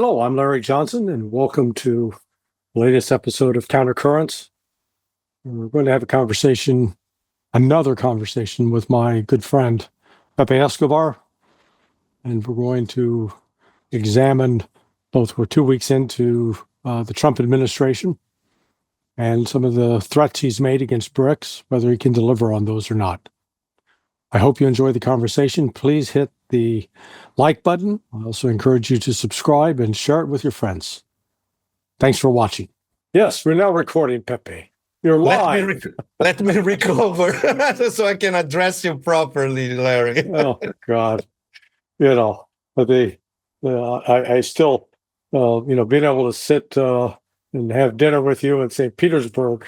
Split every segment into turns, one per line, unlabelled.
Hello, I'm Larry Johnson, and welcome to the latest episode of Countercurrents. We're going to have another conversation with my good friend, Pepe Escobar, and we're going to examine both, we're 2 weeks into the Trump administration and some of the threats he's made against BRICS, whether he can deliver on those or not. I hope you enjoy the conversation. Please hit the like button. I also encourage you to subscribe and share it with your friends. Thanks for watching. Yes, we're now recording, Pepe. You're live.
Let me recover so I can address you properly, Larry.
Oh, God. But I still, being able to sit and have dinner with you in St. Petersburg.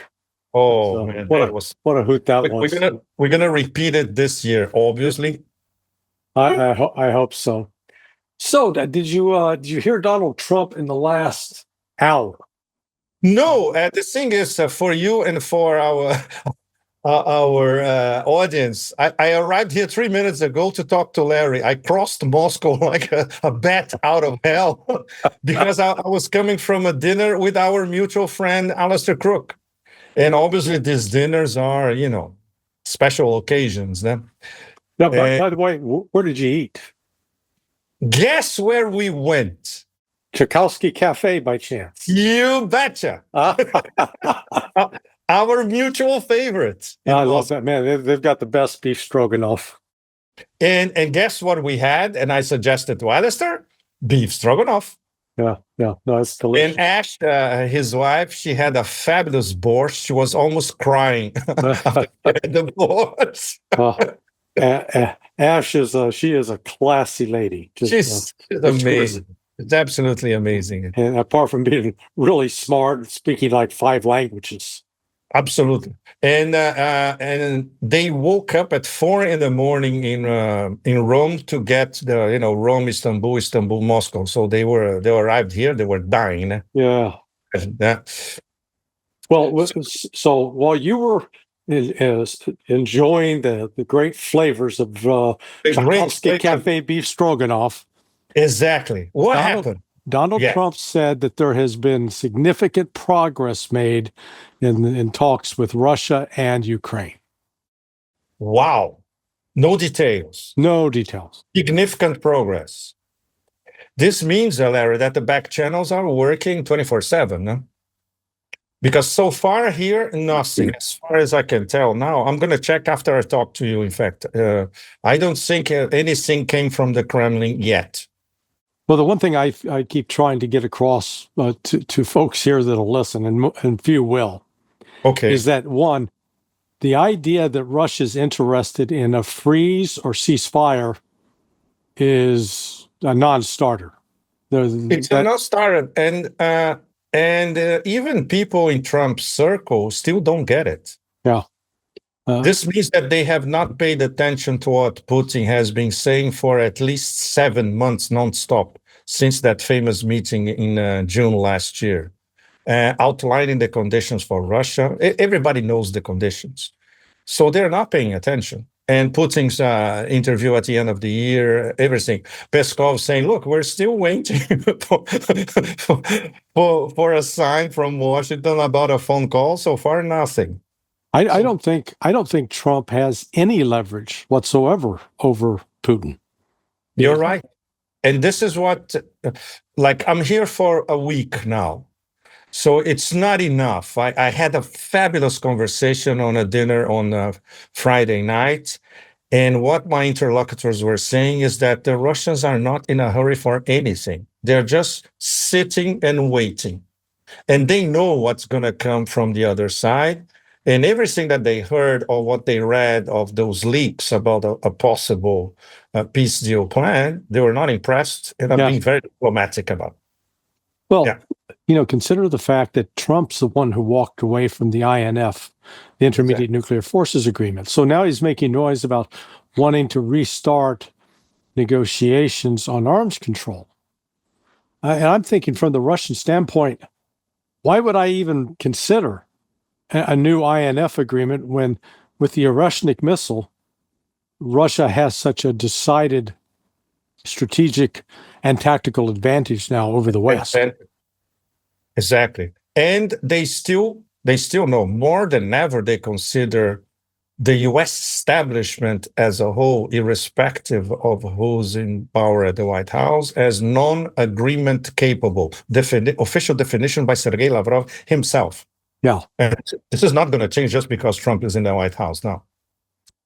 Oh, man,
what a hoot that was.
We're gonna repeat it this year, obviously.
I hope so. So, did you hear Donald Trump in the last hour?
No, the thing is, for you and for our audience, I arrived here 3 minutes ago to talk to Larry. I crossed Moscow like a bat out of hell because I was coming from a dinner with our mutual friend, Alistair Crook. And obviously, these dinners are, special occasions. Then,
now, by the way, where did you eat?
Guess where we went?
Tchaikovsky Cafe, by chance?
You betcha. Our mutual favorite.
I love that, man. They've got the best beef stroganoff.
And guess what we had? And I suggested to Alistair, beef stroganoff.
Yeah, no, it's delicious.
And Ash, his wife, she had a fabulous borscht. She was almost crying after the borscht.
Ash she is a classy lady.
She's amazing. It's absolutely amazing.
And apart from being really smart and speaking like 5 languages.
Absolutely. And they woke up at 4 a.m. in Rome to get the Rome, Istanbul, Moscow. So they arrived here. They were dying.
Yeah. Well, so while you were enjoying the great flavors of Tchaikovsky Cafe beef stroganoff,
exactly. What happened?
Donald Trump said that there has been significant progress made in talks with Russia and Ukraine.
Wow. No details.
No details.
Significant progress. This means, Larry, that the back channels are working 24/7. Huh? Because so far here, nothing, as far as I can tell now. I'm going to check after I talk to you, in fact. I don't think anything came from the Kremlin yet.
Well, the one thing I keep trying to get across to folks here that'll listen, and few will, is that, one, the idea that Russia's interested in a freeze or ceasefire is a non-starter.
It's a non-starter, and even people in Trump's circle still don't get it.
Yeah.
This means that they have not paid attention to what Putin has been saying for at least 7 months nonstop since that famous meeting in June last year, outlining the conditions for Russia. Everybody knows the conditions. So they're not paying attention. And Putin's interview at the end of the year, everything. Peskov saying, look, we're still waiting for a sign from Washington about a phone call. So far, nothing.
I don't think Trump has any leverage whatsoever over Putin.
You're right. And this is what, I'm here for a week now. So it's not enough. I had a fabulous conversation on a dinner on Friday night. And what my interlocutors were saying is that the Russians are not in a hurry for anything. They're just sitting and waiting. And they know what's going to come from the other side. And everything that they heard or what they read of those leaks about a possible peace deal plan, they were not impressed. And I'm being very diplomatic about it.
Well, consider the fact that Trump's the one who walked away from the INF, the Intermediate Nuclear Forces Agreement. So now he's making noise about wanting to restart negotiations on arms control. And I'm thinking from the Russian standpoint, why would I even consider a new INF agreement when, with the Oryshnik missile, Russia has such a decided strategic and tactical advantage now over the West.
Exactly. And they still know more than ever they consider the US establishment as a whole, irrespective of who's in power at the White House, as non-agreement capable. Official definition by Sergei Lavrov himself.
Yeah.
And this is not going to change just because Trump is in the White House now.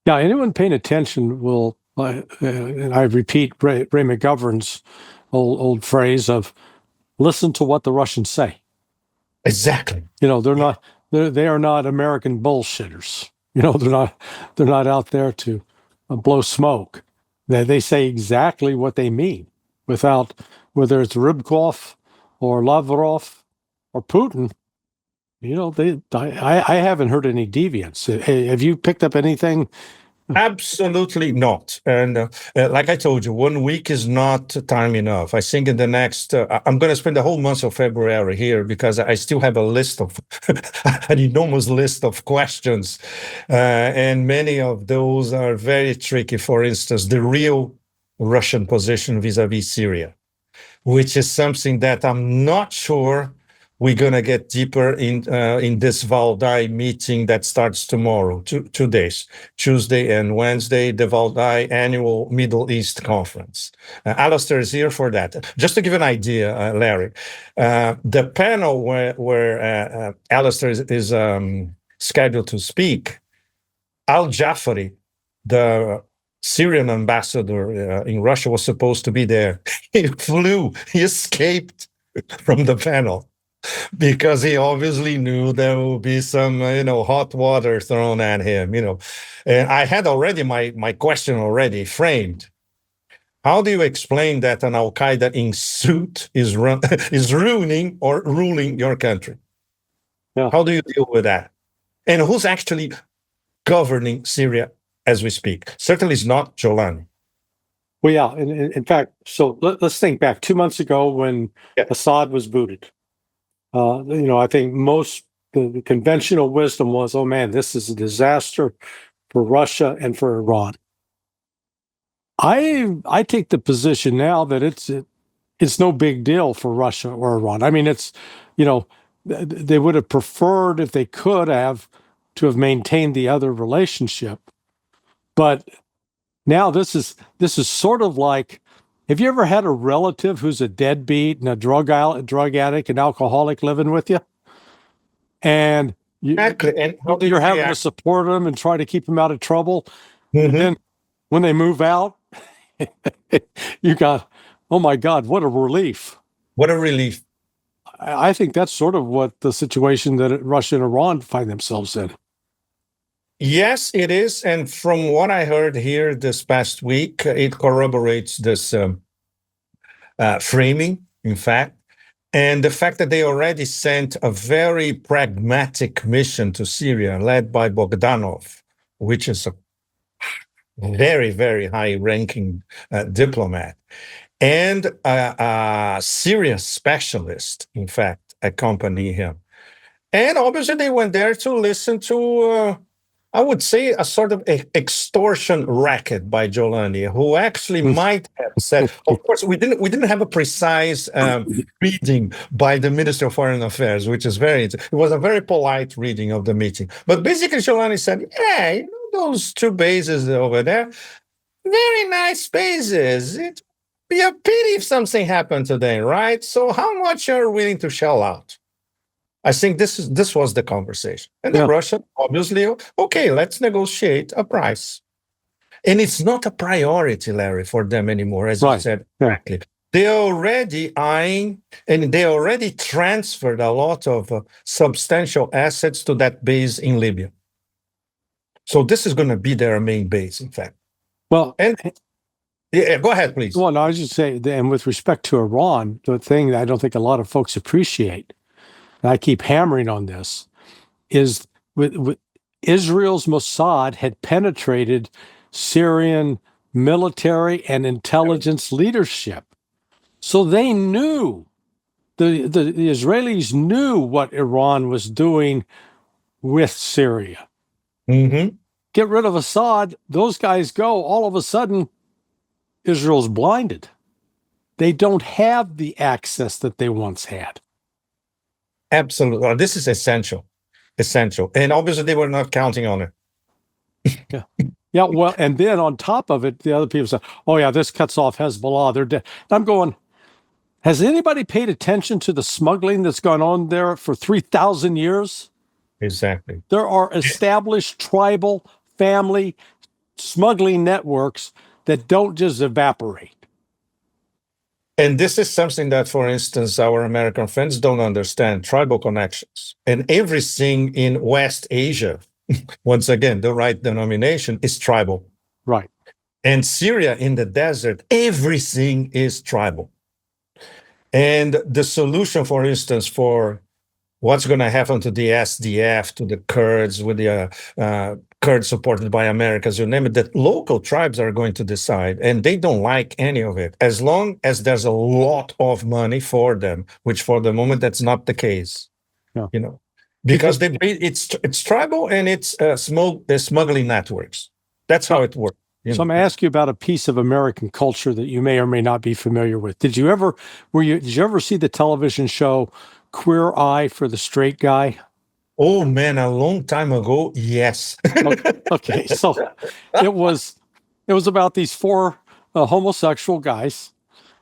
Yeah, anyone paying attention will, and I repeat Ray McGovern's old phrase of listen to what the Russians say.
Exactly.
You know, they are not American bullshitters. You know, they're not out there to blow smoke. They say exactly what they mean, without, whether it's Rybkov or Lavrov or Putin. You know, I haven't heard any deviance. Have you picked up anything?
Absolutely not. And like I told you, 1 week is not time enough. I think in the next, I'm going to spend the whole month of February here because I still have a list of, an enormous list of questions. And many of those are very tricky. For instance, the real Russian position vis-a-vis Syria, which is something that I'm not sure we're going to get deeper in this Valdai meeting that starts tomorrow, 2 days, Tuesday and Wednesday, the Valdai annual Middle East conference. Alistair is here for that. Just to give an idea, Larry, the panel where Alistair is scheduled to speak, Al-Jafari, the Syrian ambassador in Russia, was supposed to be there. He escaped from the panel, because he obviously knew there will be some, hot water thrown at him, And I had already my question already framed. How do you explain that an Al-Qaeda in suit is ruining or ruling your country?
Yeah.
How do you deal with that? And who's actually governing Syria as we speak? Certainly it's not Jolani.
Well, yeah. In fact, so let's think back 2 months ago when Assad was booted. I think the conventional wisdom was, oh man, this is a disaster for Russia and for Iran. I take the position now that it's no big deal for Russia or Iran. I mean, they would have preferred, if they could have, to have maintained the other relationship. But now this is sort of like, have you ever had a relative who's a deadbeat and a drug addict and alcoholic living with you? And you're having to support them and try to keep them out of trouble. Mm-hmm. And then when they move out, you got, oh my God, what a relief.
What a relief.
I think that's sort of what the situation that Russia and Iran find themselves in.
Yes, it is. And from what I heard here this past week, it corroborates this framing, in fact. And the fact that they already sent a very pragmatic mission to Syria, led by Bogdanov, which is a very, very high-ranking diplomat, and a Syria specialist, in fact, accompany him. And obviously they went there to listen to, I would say, a sort of extortion racket by Jolani, who actually might have said, of course, we didn't have a precise reading by the Minister of Foreign Affairs, which is it was a very polite reading of the meeting. But basically Jolani said, yeah, those 2 bases over there, very nice bases. It'd be a pity if something happened today, right? So how much are you willing to shell out? I think this was the conversation. And then Russia, obviously, okay, let's negotiate a price. And it's not a priority, Larry, for them anymore, as you said correctly. They're already eyeing, and they already transferred a lot of substantial assets to that base in Libya. So this is going to be their main base, in fact.
Well,
and go ahead, please.
Well, no, I was just saying, and with respect to Iran, the thing that I don't think a lot of folks appreciate, and I keep hammering on this, is with Israel's Mossad had penetrated Syrian military and intelligence leadership. So they knew, the Israelis knew what Iran was doing with Syria.
Mm-hmm.
Get rid of Assad, those guys go, all of a sudden, Israel's blinded. they don't have the access that they once had.
Absolutely. This is essential. Essential. And obviously they were not counting on it.
Yeah. Yeah. Well, and then on top of it, the other people say, oh, yeah, this cuts off Hezbollah. They're dead. I'm going, has anybody paid attention to the smuggling that's gone on there for 3,000 years?
Exactly.
There are established tribal family smuggling networks that don't just evaporate.
And this is something that, for instance, our American friends don't understand, tribal connections. And everything in West Asia, once again, the right denomination is tribal.
Right.
And Syria in the desert, everything is tribal. And the solution, for instance, for what's going to happen to the SDF, to the Kurds, with the Kurds supported by Americans, you name it, that local tribes are going to decide, and they don't like any of it, as long as there's a lot of money for them, which for the moment, that's not the case, you know, because it's tribal and it's smuggling networks. That's how it works.
So I'm going to ask you about a piece of American culture that you may or may not be familiar with. Did you ever see the television show Queer Eye for the Straight Guy?
Oh man, a long time ago, yes.
Okay, so it was about these four homosexual guys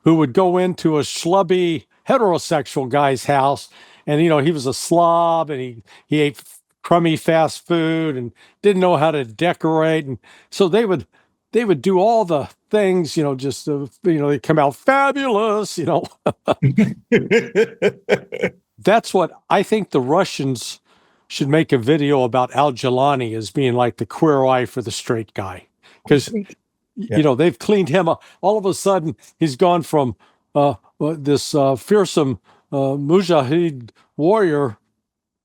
who would go into a schlubby heterosexual guy's house, and he was a slob, and he ate crummy fast food and didn't know how to decorate, and so they would do all the things, just they come out fabulous, That's what I think the Russians should make a video about Al-Jilani as being like the queer eye for the straight guy. Because, they've cleaned him up. All of a sudden, he's gone from this fearsome mujahid warrior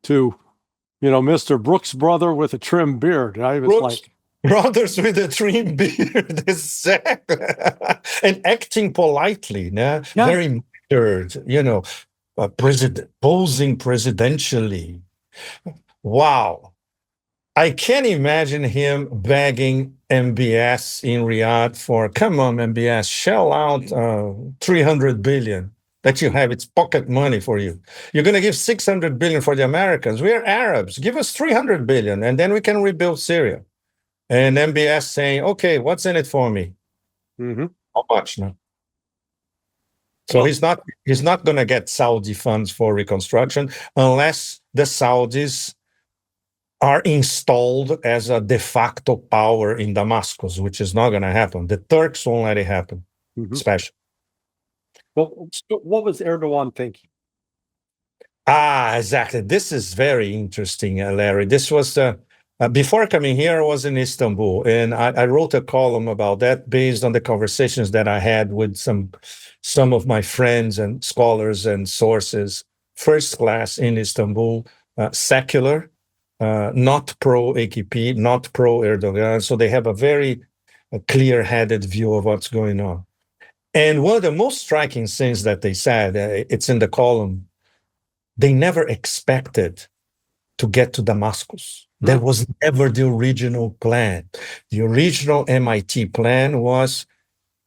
to, Mr. Brooks' brother with a trim beard. I was like,
brothers with a trim beard, exactly. And acting politely, very measured, posing presidentially. Wow. I can't imagine him begging MBS in Riyadh for, come on, MBS, shell out 300 billion that you have. It's pocket money for you. You're going to give 600 billion for the Americans. We're Arabs. Give us 300 billion, and then we can rebuild Syria. And MBS saying, okay, what's in it for me?
Mm-hmm.
How much now? So he's not going to get Saudi funds for reconstruction unless the Saudis are installed as a de facto power in Damascus, which is not going to happen. The Turks won't let it happen, especially.
Well, what was Erdogan thinking?
Exactly. This is very interesting, Larry. This was before coming here, I was in Istanbul, and I wrote a column about that based on the conversations that I had with some of my friends and scholars and sources, first class in Istanbul, secular, not pro-AKP, not pro-Erdogan. So they have a very clear-headed view of what's going on. And one of the most striking things that they said, it's in the column, they never expected to get to Damascus. That was never the original plan. The original MIT plan was,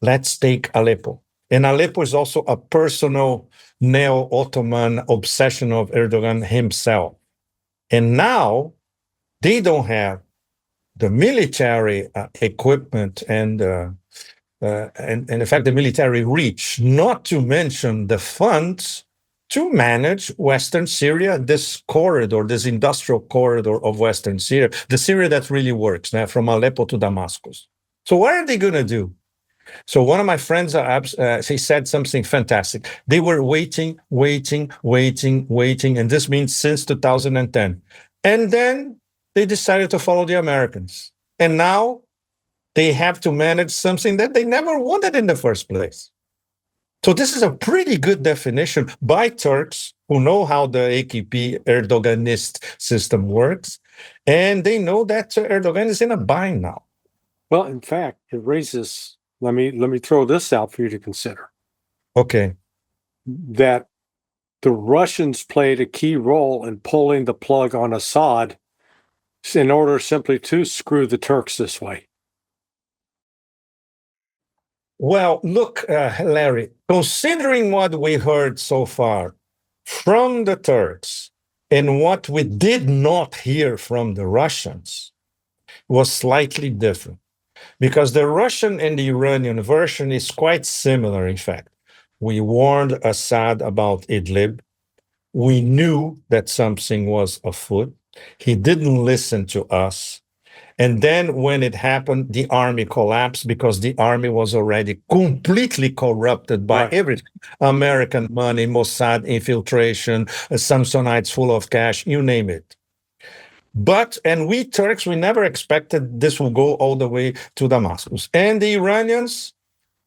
let's take Aleppo. And Aleppo is also a personal neo-Ottoman obsession of Erdogan himself. And now they don't have the military equipment and in fact, the military reach, not to mention the funds to manage Western Syria, this corridor, this industrial corridor of Western Syria, the Syria that really works now from Aleppo to Damascus. So what are they going to do? So one of my friends, he said something fantastic. They were waiting, and this means since 2010. And then they decided to follow the Americans. And now they have to manage something that they never wanted in the first place. So this is a pretty good definition by Turks who know how the AKP Erdoganist system works. And they know that Erdogan is in a bind now.
Well, in fact, it raises, let me throw this out for you to consider.
Okay.
That the Russians played a key role in pulling the plug on Assad in order simply to screw the Turks this way.
Well, look, Larry, considering what we heard so far from the Turks and what we did not hear from the Russians was slightly different, because the Russian and the Iranian version is quite similar, in fact. We warned Assad about Idlib. We knew that something was afoot. He didn't listen to us. And then when it happened, the army collapsed because the army was already completely corrupted by
Right.
everything. American money, Mossad infiltration, Samsonites full of cash, you name it. But, and we Turks, we never expected this will go all the way to Damascus. And the Iranians,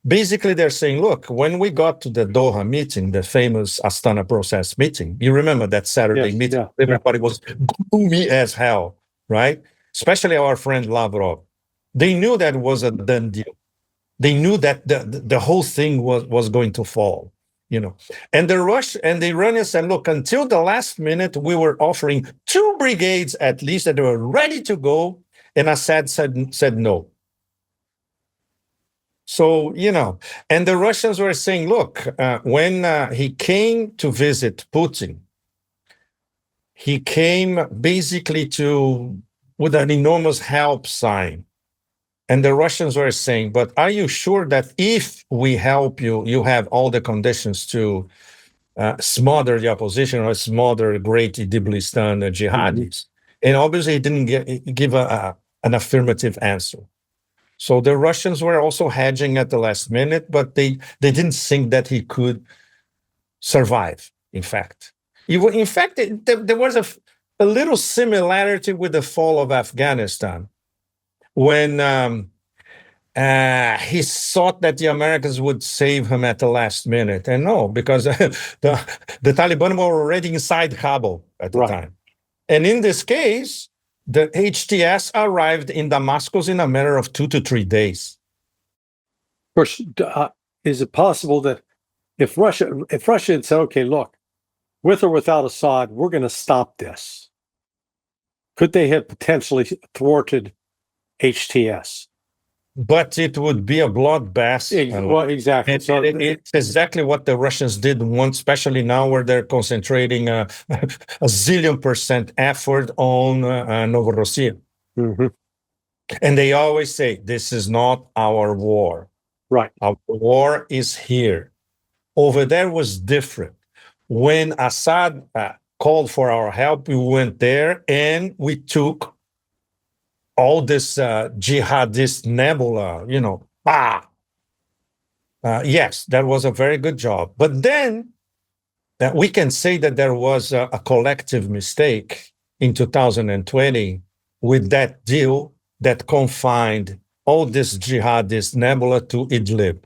basically they're saying, look, when we got to the Doha meeting, the famous Astana process meeting, you remember that Saturday
Yes,
meeting,
yeah,
everybody was gloomy as hell, right? Especially our friend Lavrov. They knew that was a done deal. They knew that the whole thing was going to fall, you know. And the Iranians said, look, until the last minute, we were offering 2 brigades at least that were ready to go. And Assad said no. So, you know, and the Russians were saying, look, when he came to visit Putin, he came basically with an enormous help sign. And the Russians were saying, but are you sure that if we help you, you have all the conditions to smother the opposition or smother great Idlibistan jihadis? And obviously, he didn't give an affirmative answer. So the Russians were also hedging at the last minute, but they didn't think that he could survive, in fact. In fact, there was a little similarity with the fall of Afghanistan, when he thought that the Americans would save him at the last minute. And no, because the Taliban were already inside Kabul at the time. And in this case, the HTS arrived in Damascus in a matter of 2 to 3 days.
Of course, is it possible that if Russia had said, okay, look, with or without Assad, we're going to stop this, could they have potentially thwarted HTS?
But it would be a bloodbath.
Well, exactly.
So it's exactly what the Russians did once, especially now where they're concentrating a zillion% effort on Novorossiya. And they always say, this is not our war.
Right.
Our war is here. Over there was different. When Assad called for our help, we went there and we took all this jihadist nebula, you know, yes, that was a very good job. But then we can say that there was a collective mistake in 2020 with that deal that confined all this jihadist nebula to Idlib.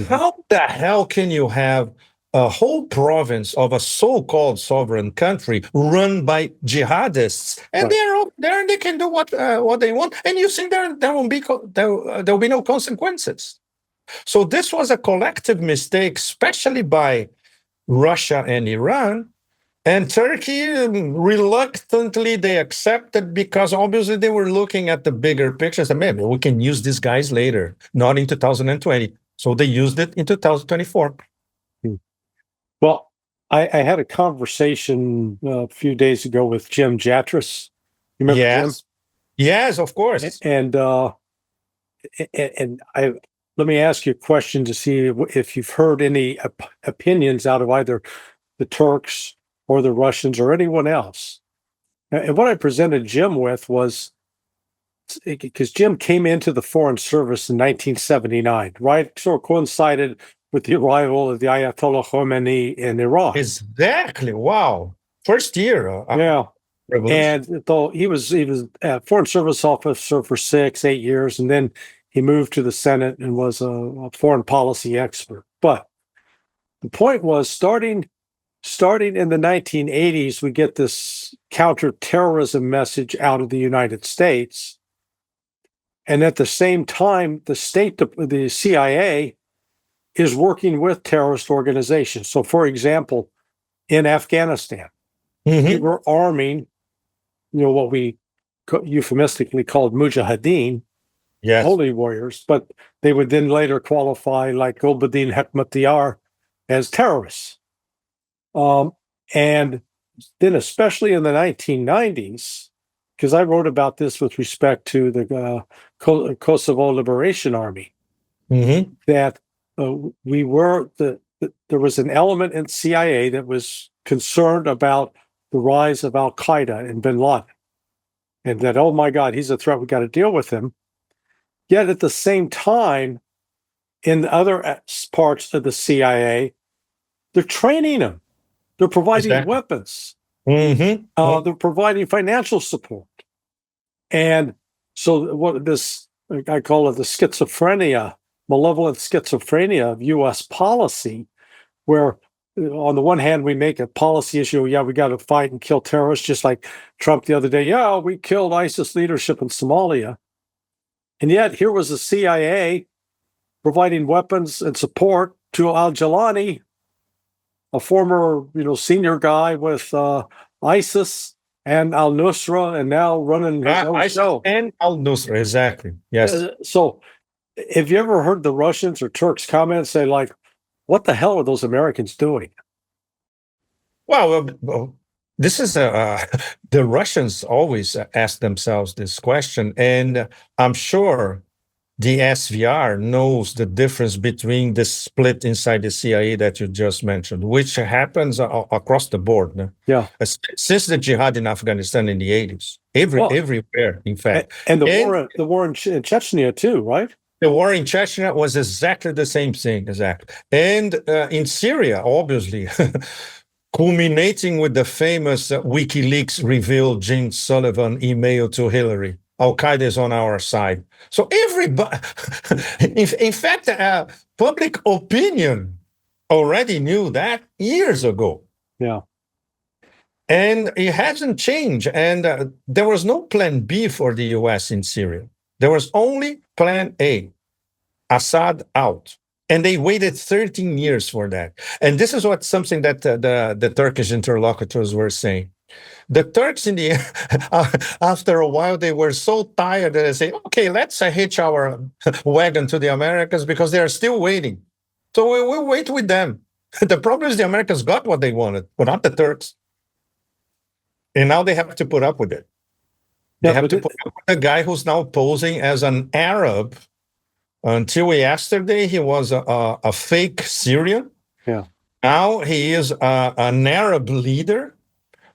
How the hell can you have a whole province of a so-called sovereign country run by jihadists, and they can do what they want, and you think there will be no consequences? So this was a collective mistake, especially by Russia and Iran. And Turkey, reluctantly, they accepted, because obviously they were looking at the bigger picture. And maybe we can use these guys later, not in 2020. So they used it in 2024.
Well, I had a conversation a few days ago with Jim Jatras. You remember Jim?
Yes, of course.
And let me ask you a question to see if you've heard any opinions out of either the Turks or the Russians or anyone else. And what I presented Jim with was, because Jim came into the Foreign Service in 1979, right? Sort of coincided with the arrival of the Ayatollah Khomeini in Iraq.
Exactly. Wow. First year.
Yeah.
Revolution.
And though he was a Foreign Service officer for 6-8 years, and then he moved to the Senate and was a foreign policy expert. But the point was, starting in the 1980s, we get this counterterrorism message out of the United States. And at the same time, the CIA is working with terrorist organizations. So, for example, in Afghanistan, we were arming, what we euphemistically called mujahideen,
Yes.
holy warriors, but they would then later qualify, like Gulbuddin Hekmatyar, as terrorists. And then, especially in the 1990s, because I wrote about this with respect to the Kosovo Liberation Army,
Mm-hmm.
that there was an element in CIA that was concerned about the rise of Al Qaeda and Bin Laden, and that, oh my God, he's a threat. We got to deal with him. Yet at the same time, in other parts of the CIA, they're training them. They're providing
Exactly.
weapons.
Mm-hmm.
They're providing financial support. And so what this, I call it the schizophrenia, malevolent schizophrenia of U.S. policy, where on the one hand, we make a policy issue, yeah, we got to fight and kill terrorists, just like Trump the other day, yeah, we killed ISIS leadership in Somalia. And yet here was the CIA providing weapons and support to al-Jilani, a former, senior guy with ISIS and al-Nusra, and now running his own
ISIS
show.
and al-Nusra, exactly. Yes.
So have you ever heard the Russians or Turks comment, say, like, what the hell are those Americans doing?
Well, this is the Russians always ask themselves this question, and I'm sure the SVR knows the difference between the split inside the CIA that you just mentioned, which happens across the board. No?
Yeah.
Since the jihad in Afghanistan in the 80s, everywhere, in fact.
And the war in Chechnya too, right?
The war in Chechnya was exactly the same thing, exactly. And in Syria, obviously, culminating with the famous WikiLeaks revealed James Sullivan email to Hillary. Al-Qaeda is on our side. So everybody, in fact, public opinion already knew that years ago.
Yeah.
And it hasn't changed. And there was no plan B for the US in Syria. There was only plan A, Assad out. And they waited 13 years for that. And this is something that the Turkish interlocutors were saying. The Turks, after a while, they were so tired that they say, okay, let's hitch our wagon to the Americans because they are still waiting. So we'll wait with them. The problem is the Americans got what they wanted, but not the Turks. And now they have to put up with it. They have to put up with a guy who's now posing as an Arab. Until yesterday, he was a fake Syrian.
Yeah.
Now he is an Arab leader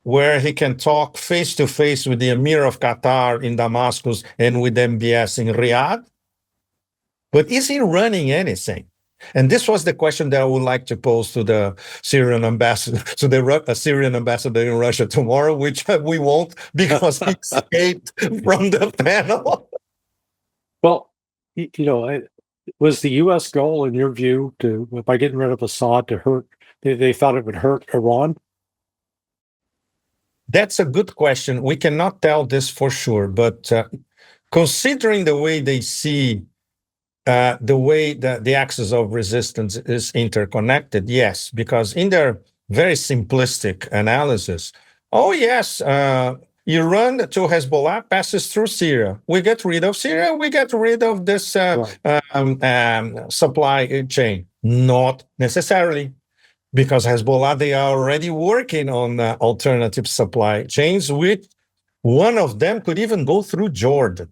where he can talk face to face with the Emir of Qatar in Damascus and with MBS in Riyadh. But is he running anything? And this was the question that I would like to pose to the Syrian ambassador, to the Syrian ambassador in Russia tomorrow, which we won't because he escaped from the panel.
Well, was the U.S. goal, in your view, by getting rid of Assad, to hurt? They thought it would hurt Iran?
That's a good question. We cannot tell this for sure, but considering the way they see the way that the axis of resistance is interconnected, yes, because in their very simplistic analysis, oh yes, Iran to Hezbollah passes through Syria. We get rid of Syria, we get rid of this supply chain. Not necessarily. Because Hezbollah, they are already working on alternative supply chains, which one of them could even go through Jordan.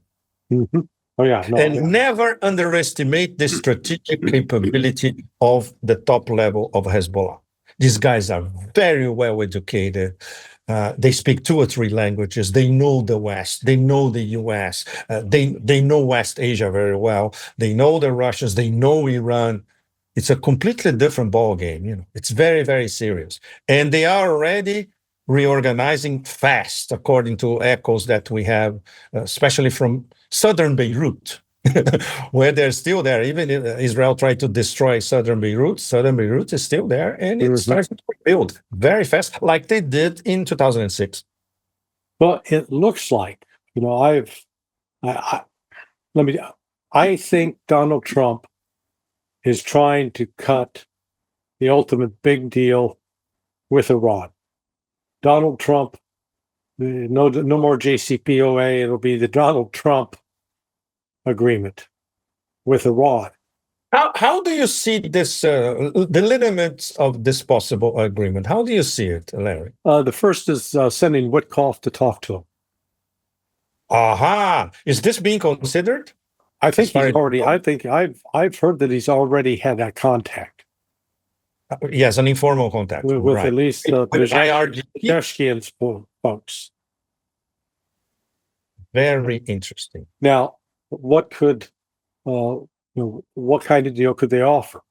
Mm-hmm. Oh, yeah.
Never underestimate the strategic capability of the top level of Hezbollah. These guys are very well educated. They speak 2 or 3 languages. They know the West. They know the US. They know West Asia very well. They know the Russians. They know Iran. It's a completely different ballgame. It's very, very serious. And they are already reorganizing fast, according to echoes that we have, especially from southern Beirut, where they're still there. Even if Israel tried to destroy southern Beirut is still there, and it's starting to rebuild very fast, like they did in 2006.
Well, it looks like, I think Donald Trump is trying to cut the ultimate big deal with Iran. Donald Trump, no more JCPOA. It'll be the Donald Trump agreement with Iran.
How do you see this, the limits of this possible agreement? How do you see it, Larry?
The first is sending Witkoff to talk to him.
Aha! Is this being considered?
I think
As far
he's
as-
already. I think I've heard that he's already had that contact
Yes, an informal contact.
with
right.
at least
With IRG.
Pezeshkian's folks.
Very interesting.
Now, what could what kind of deal could they offer?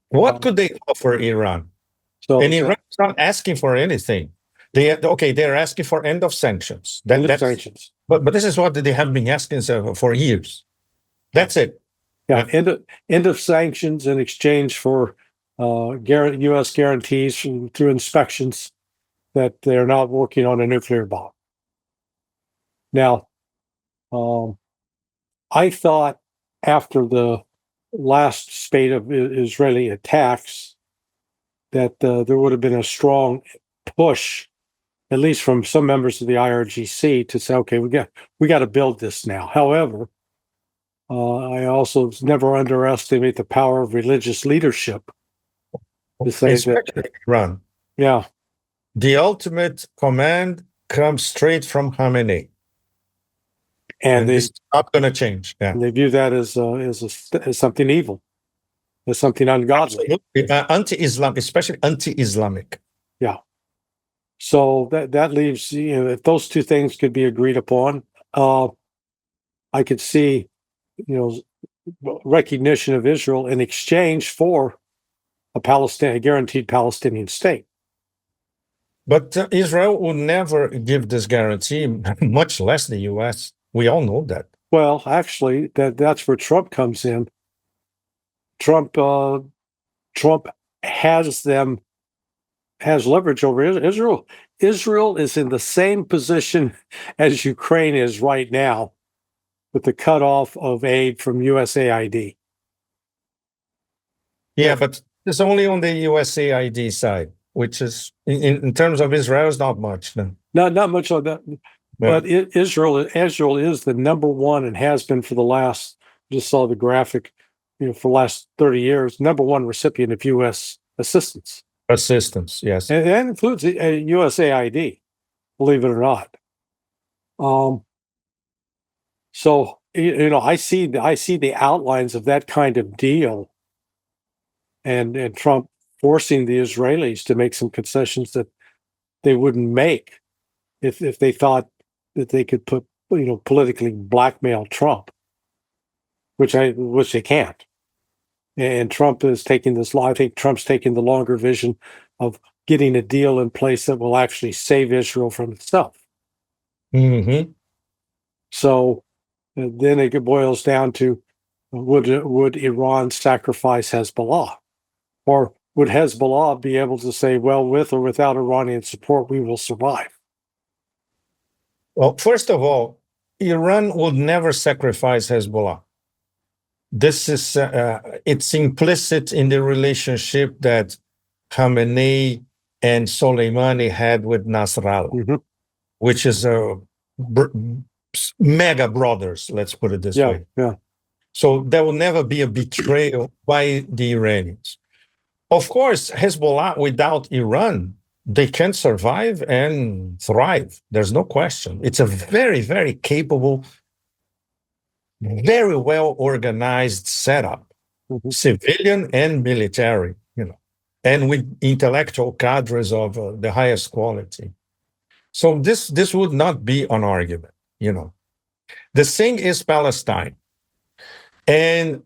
What could they offer Iran?
So
And Iran's not asking for anything. They're asking for end of sanctions. That's
sanctions.
But this is what they have been asking for years. That's it.
Yeah, end of sanctions in exchange for U.S. guarantees through inspections that they're not working on a nuclear bomb. Now, I thought after the last spate of Israeli attacks that there would have been a strong push, at least from some members of the IRGC, to say, okay, we got to build this now. However, I also never underestimate the power of religious leadership to say
Especially Iran.
Yeah.
The ultimate command comes straight from Khamenei. And this is not going to change. Yeah.
And they view that as something evil, as something ungodly.
Anti-Islam, especially anti-Islamic.
Yeah. So that leaves, if those two things could be agreed upon, I could see, recognition of Israel in exchange for a guaranteed Palestinian state.
But Israel will never give this guarantee, much less the U.S. We all know that.
Well, actually, that's where Trump comes in. Trump has leverage over Israel. Israel is in the same position as Ukraine is right now with the cutoff of aid from USAID.
Yeah, but it's only on the USAID side, which is, in terms of Israel, is not much. Then.
Not much on that. But Israel is the number one and has been for the last, just saw the graphic, for the last 30 years, number one recipient of U.S. assistance.
Assistance, yes.
And that includes USAID, believe it or not. So, I see the outlines of that kind of deal and Trump forcing the Israelis to make some concessions that they wouldn't make if they thought that they could politically blackmail Trump, which they can't. And Trump is taking this. I think Trump's taking the longer vision of getting a deal in place that will actually save Israel from itself.
Mm-hmm.
So then it boils down to would Iran sacrifice Hezbollah, or would Hezbollah be able to say, well, with or without Iranian support, we will survive?
Well, first of all, Iran would never sacrifice Hezbollah. This is it's implicit in the relationship that Khamenei and Soleimani had with Nasrallah, which is mega brothers. Let's put it this way.
Yeah.
So there will never be a betrayal by the Iranians. Of course, Hezbollah without Iran, they can survive and thrive. There's no question. It's a very, very capable, very well organized setup, civilian and military, and with intellectual cadres of the highest quality. So this would not be an argument, The thing is Palestine. And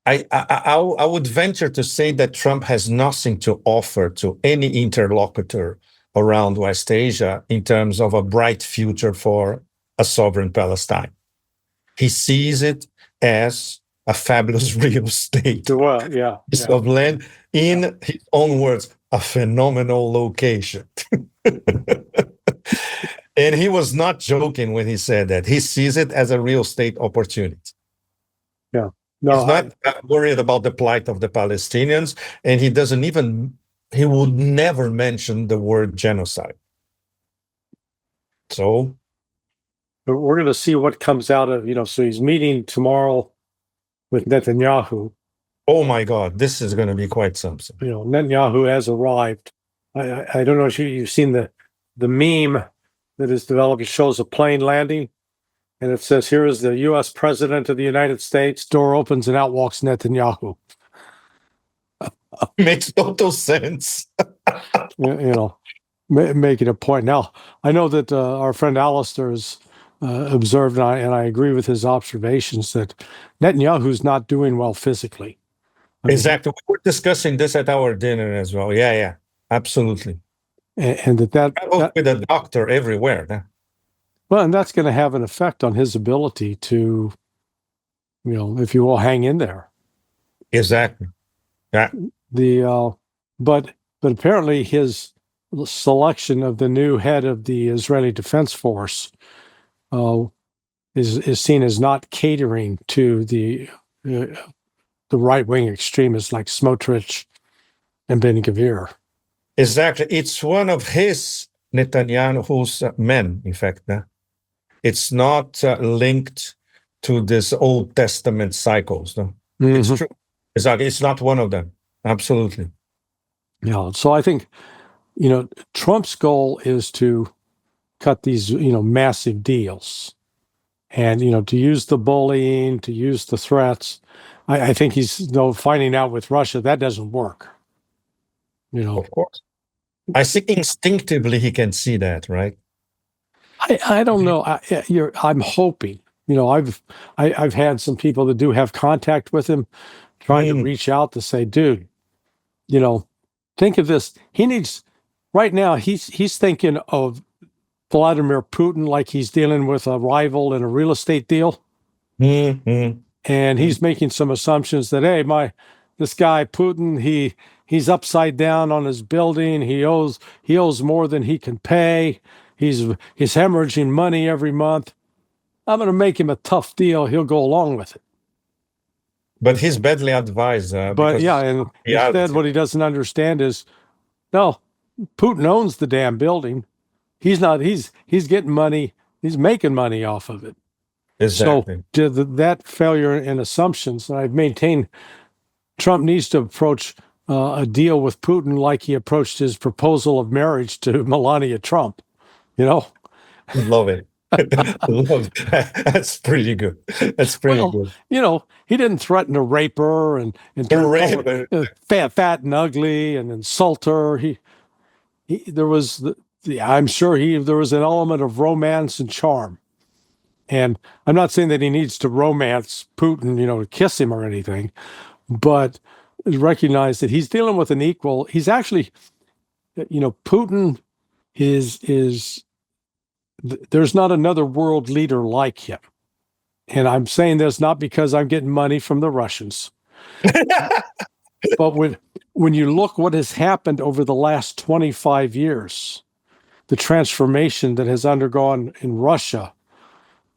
I would venture to say that Trump has nothing to offer to any interlocutor around West Asia in terms of a bright future for a sovereign Palestine. He sees it as a fabulous real estate of land, in his own words, a phenomenal location. And he was not joking when he said that. He sees it as a real estate opportunity.
Yeah. No,
he's not worried about the plight of the Palestinians, and he would never mention the word genocide. So,
we're going to see what comes out of, so he's meeting tomorrow with Netanyahu.
Oh my God, this is going to be quite something.
Netanyahu has arrived. I don't know if you've seen the meme that is developed. It shows a plane landing, and it says, "Here is the U.S. President of the United States." Door opens, and out walks Netanyahu.
Makes total sense.
Making a point. Now, I know that our friend Alistair has observed, and I agree with his observations, that Netanyahu's not doing well physically.
Exactly. We were discussing this at our dinner as well. Yeah, absolutely.
And that
with a doctor everywhere.
Well, and that's going to have an effect on his ability to, if you will, hang in there.
Exactly. Yeah.
But apparently his selection of the new head of the Israeli Defense Force is seen as not catering to the right-wing extremists like Smotrich and Ben-Gvir.
Exactly. It's one of his Netanyahu's men, in fact. It's not linked to this Old Testament cycles. No? Mm-hmm. It's true. Exactly. It's not one of them. Absolutely.
Yeah. So I think, Trump's goal is to cut these, massive deals and, to use the bullying, to use the threats. I think he's, finding out with Russia, that doesn't work.
Of course. I think instinctively he can see that, right?
I don't know. I'm hoping. I've had some people that do have contact with him, trying to reach out to say, dude, think of this. He needs right now. He's thinking of Vladimir Putin like he's dealing with a rival in a real estate deal, and he's making some assumptions that this guy Putin, he's upside down on his building. He owes more than he can pay. He's hemorrhaging money every month. I'm going to make him a tough deal. He'll go along with it.
But he's badly advised.
But yeah, and instead what he doesn't understand is, no, Putin owns the damn building. He's getting money. He's making money off of it.
Exactly.
So that failure in assumptions, and I've maintained Trump needs to approach a deal with Putin like he approached his proposal of marriage to Melania Trump.
Love it. Love it. That's pretty good. That's pretty good.
He didn't threaten to rape her and fat and ugly and insult her. There was I'm sure there was an element of romance and charm. And I'm not saying that he needs to romance Putin, to kiss him or anything, but recognize that he's dealing with an equal. He's actually, Putin is there's not another world leader like him. And I'm saying this not because I'm getting money from the Russians, but when you look what has happened over the last 25 years, the transformation that has undergone in Russia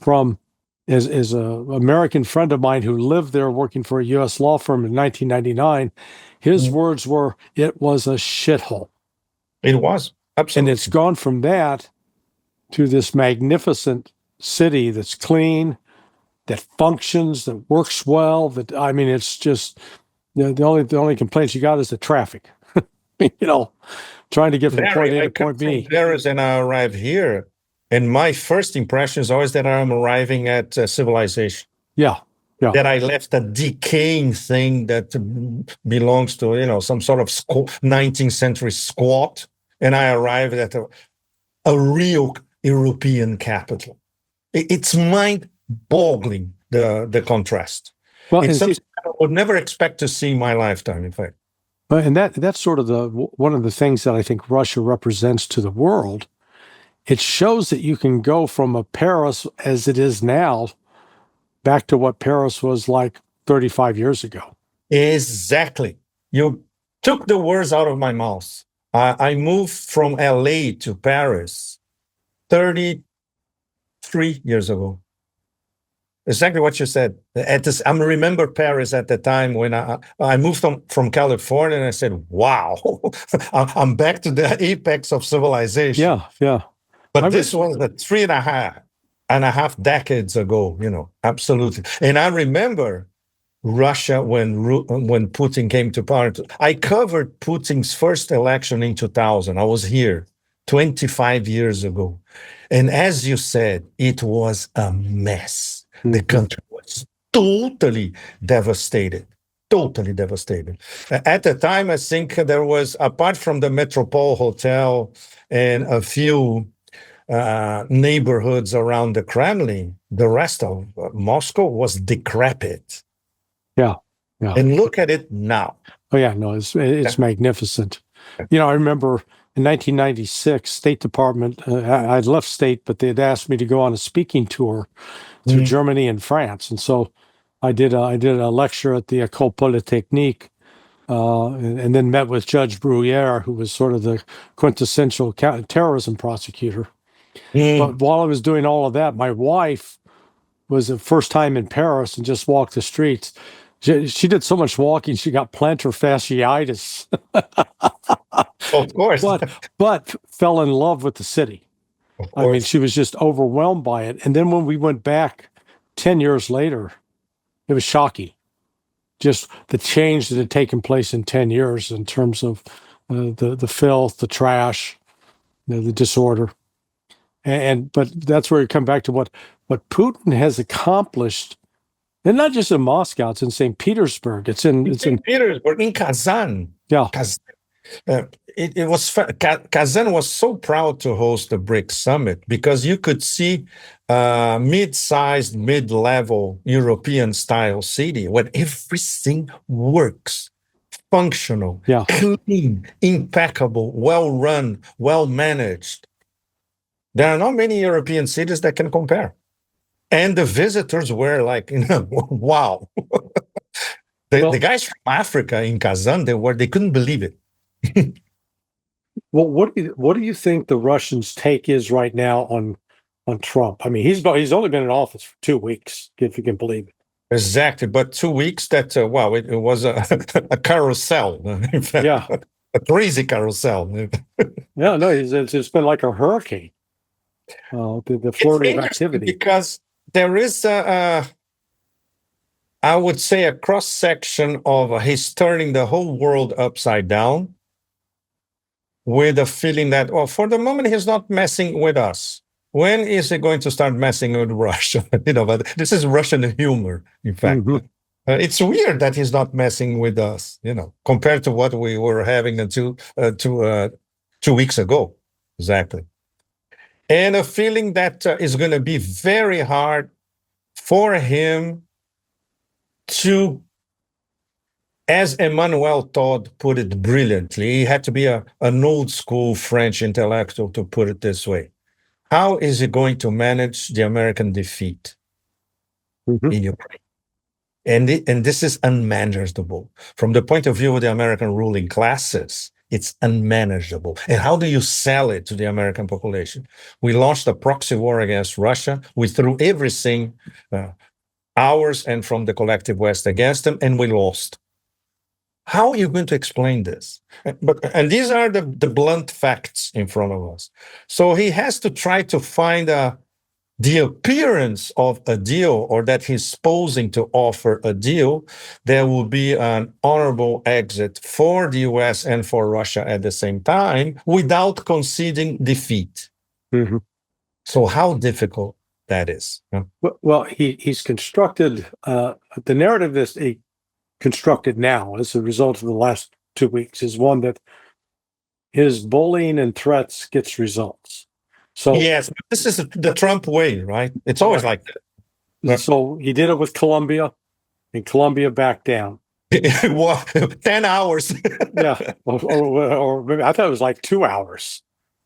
from, as a American friend of mine who lived there working for a U.S. law firm in 1999, his words were, it was a shithole.
It was. Absolutely.
And it's gone from that to this magnificent city that's clean, that functions, that works well. It's just the only complaints you got is the traffic. Trying to get from point A to point B.
Paris, and I arrived here, and my first impression is always that I'm arriving at civilization.
Yeah.
That I left a decaying thing that belongs to some sort of 19th century squat, and I arrived at a real European capital. It's mind-boggling, the contrast. Well, it's something I would never expect to see in my lifetime, in fact.
And that's sort of one of the things that I think Russia represents to the world. It shows that you can go from a Paris as it is now back to what Paris was like 35 years ago.
Exactly. You took the words out of my mouth. I moved from LA to Paris 33 years ago. Exactly what you said. I remember Paris at the time when I moved from California, and I said, wow, I'm back to the apex of civilization.
Yeah.
But this was the 3.5. and a half decades ago, absolutely. And I remember Russia when Putin came to power. I covered Putin's first election in 2000. I was here 25 years ago. And as you said, it was a mess. The country was totally devastated. Totally devastated. At the time, I think there was, apart from the Metropole Hotel and a few neighborhoods around the Kremlin, the rest of Moscow was decrepit.
Yeah.
And look at it now.
Oh yeah, no, it's magnificent. I remember in 1996, State Department. I'd left state, but they'd asked me to go on a speaking tour through Germany and France, and so I did a lecture at the École Polytechnique, and then met with Judge Bruyere, who was sort of the quintessential terrorism prosecutor. But while I was doing all of that, my wife was the first time in Paris and just walked the streets. She did so much walking, she got plantar fasciitis.
Of course.
But fell in love with the city. I mean, she was just overwhelmed by it. And then when we went back 10 years later, it was shocking. Just the change that had taken place in 10 years in terms of the filth, the trash, the disorder. But that's where you come back to what Putin has accomplished. And not just in Moscow, it's in St. Petersburg. It's in
Petersburg, in Kazan.
Yeah.
Kazan was so proud to host the BRICS summit because you could see mid-sized, mid-level European-style city where everything works, functional, clean, impeccable, well-run, well-managed. There are not many European cities that can compare. And the visitors were like, wow. The guys from Africa in Kazan, they couldn't believe it.
Well, what do you think the Russians' take is right now on Trump? I mean, he's only been in office for 2 weeks, if you can believe it.
Exactly, but 2 weeks that it was a carousel. In fact, a crazy carousel.
Yeah, no, it's been like a hurricane. The flurry of activity,
because there is I would say a cross section of he's turning the whole world upside down, with a feeling that, for the moment, he's not messing with us. When is he going to start messing with Russia? But this is Russian humor, in fact. It's weird that he's not messing with us, compared to what we were having until 2 weeks ago. Exactly. And a feeling that is going to be very hard for him to, as Emmanuel Todd put it brilliantly, he had to be an old school French intellectual to put it this way. How is he going to manage the American defeat in Ukraine? And this is unmanageable. From the point of view of the American ruling classes, it's unmanageable. And how do you sell it to the American population? We launched a proxy war against Russia. We threw everything, ours and from the collective West, against them, and we lost. How are you going to explain this? And these are the blunt facts in front of us. So he has to try to find the appearance of a deal, or that he's posing to offer a deal. There will be an honorable exit for the US and for Russia at the same time without conceding defeat. So how difficult that is.
Well, he's constructed the narrative that's constructed now as a result of the last 2 weeks is one that his bullying and threats gets results. So
yes, this is the Trump way, right? It's always like that.
So he did it with Colombia, and Colombia backed down.
10 hours.
Yeah, or maybe I thought it was like 2 hours.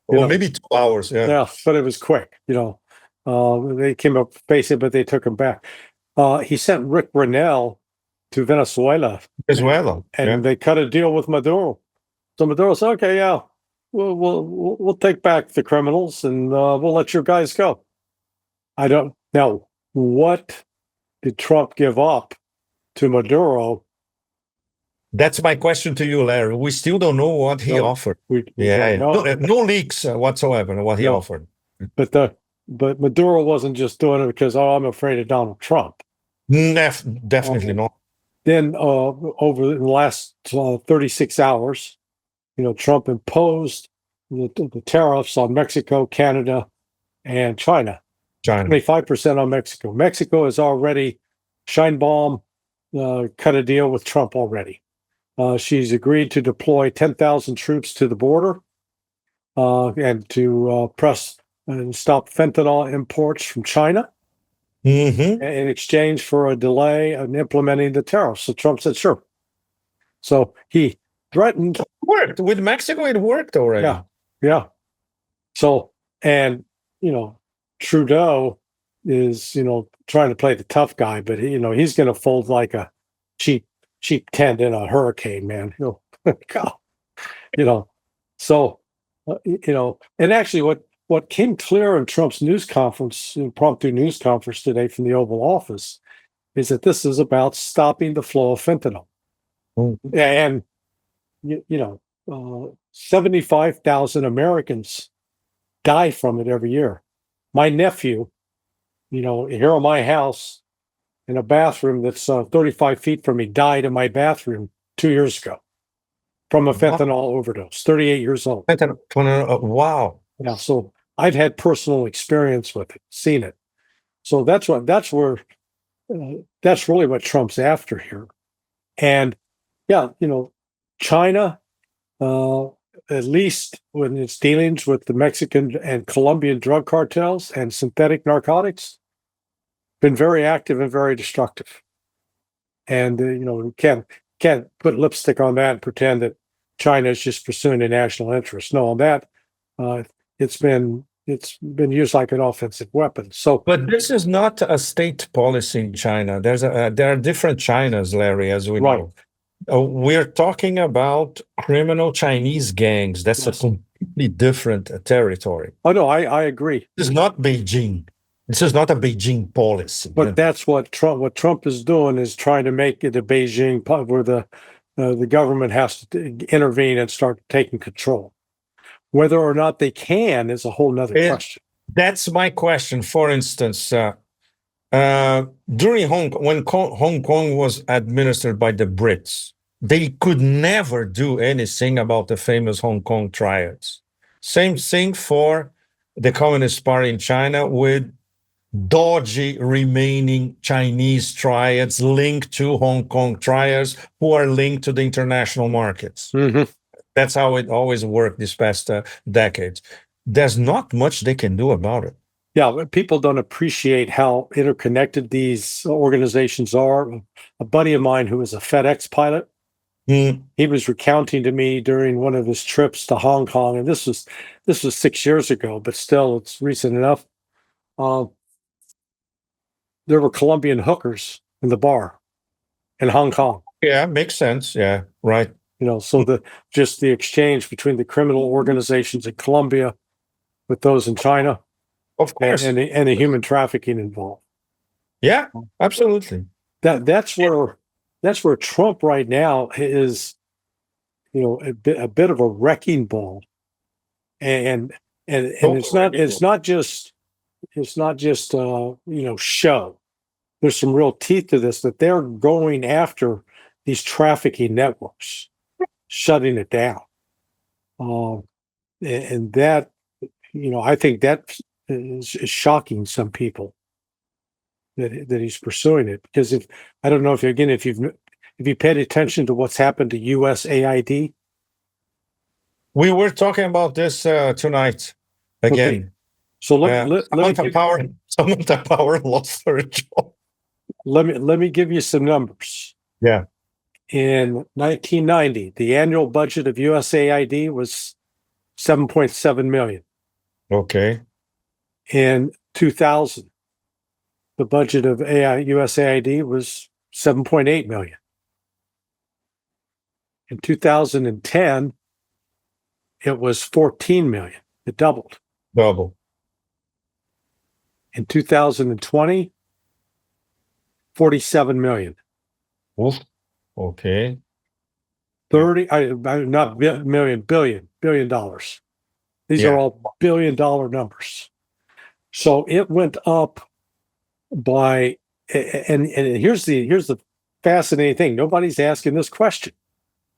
Maybe 2 hours.
Yeah, but it was quick. They came up facing, but they took him back. He sent Rick Grenell to Venezuela. And they cut a deal with Maduro. So Maduro said, "Okay, yeah, we'll take back the criminals and we'll let your guys go." I don't know, what did Trump give up to Maduro?
That's my question to you, Larry. We still don't know what he offered. No leaks whatsoever what he offered.
But but Maduro wasn't just doing it because, oh, I'm afraid of Donald Trump.
Definitely not.
Then over the last 36 hours, Trump imposed the tariffs on Mexico, Canada, and China. 25% on Mexico. Mexico has already Scheinbaum cut a deal with Trump already. She's agreed to deploy 10,000 troops to the border and to press and stop fentanyl imports from China in exchange for a delay in implementing the tariffs. So Trump said, sure. So he threatened.
It worked. With Mexico, it worked already.
Yeah. So, and, Trudeau is, trying to play the tough guy, but he's going to fold like a cheap tent in a hurricane, man. So, and actually what came clear in Trump's impromptu news conference today from the Oval Office is that this is about stopping the flow of fentanyl. And, 75,000 Americans die from it every year. My nephew, here in my house, in a bathroom that's 35 feet from me, died in my bathroom 2 years ago from a fentanyl overdose, 38 years old.
Wow.
Yeah, so I've had personal experience with it, seen it. So that's really what Trump's after here. And yeah, China, at least when it's dealings with the Mexican and Colombian drug cartels and synthetic narcotics, been very active and very destructive. And we can't put lipstick on that and pretend that China is just pursuing a national interest. No, on that, it's been used like an offensive weapon. So,
but this is not a state policy in China. There are different Chinas, Larry, as we know. We're talking about criminal Chinese gangs. That's a completely different territory.
Oh no, I agree.
This is not Beijing. This is not a Beijing policy.
But that's what Trump is doing, is trying to make it a Beijing, where the government has to intervene and start taking control. Whether or not they can is a whole nother question.
That's my question. For instance, during when Hong Kong was administered by the Brits, they could never do anything about the famous Hong Kong triads. Same thing for the Communist Party in China, with dodgy remaining Chinese triads linked to Hong Kong triads who are linked to the international markets. That's how it always worked these past decades. There's not much they can do about it.
Yeah, people don't appreciate how interconnected these organizations are. A buddy of mine who was a FedEx pilot, he was recounting to me during one of his trips to Hong Kong, and this was 6 years ago, but still it's recent enough. There were Colombian hookers in the bar in Hong Kong.
Yeah, makes sense. Yeah, right.
So the exchange between the criminal organizations in Colombia with those in China,
of course,
and the human trafficking involved.
Yeah, absolutely.
That's where Trump right now is, a bit of a wrecking ball, and it's not just show. There's some real teeth to this, that they're going after these trafficking networks, shutting it down, and that, I think that is shocking some people, that he's pursuing it, because I don't know if you paid attention to what's happened to USAID.
We were talking about this tonight again.
Okay. So
Samantha Power lost her job.
Let me give you some numbers.
Yeah.
In 1990, the annual budget of USAID was $7.7 million.
Okay.
In 2000, the budget of USAID was $7.8 million. In 2010, it was $14 million. It doubled. In 2020, $47 million.
Oof. Okay.
Billion dollars. These are all $1 billion numbers. So it went up by, and here's the fascinating thing. Nobody's asking this question.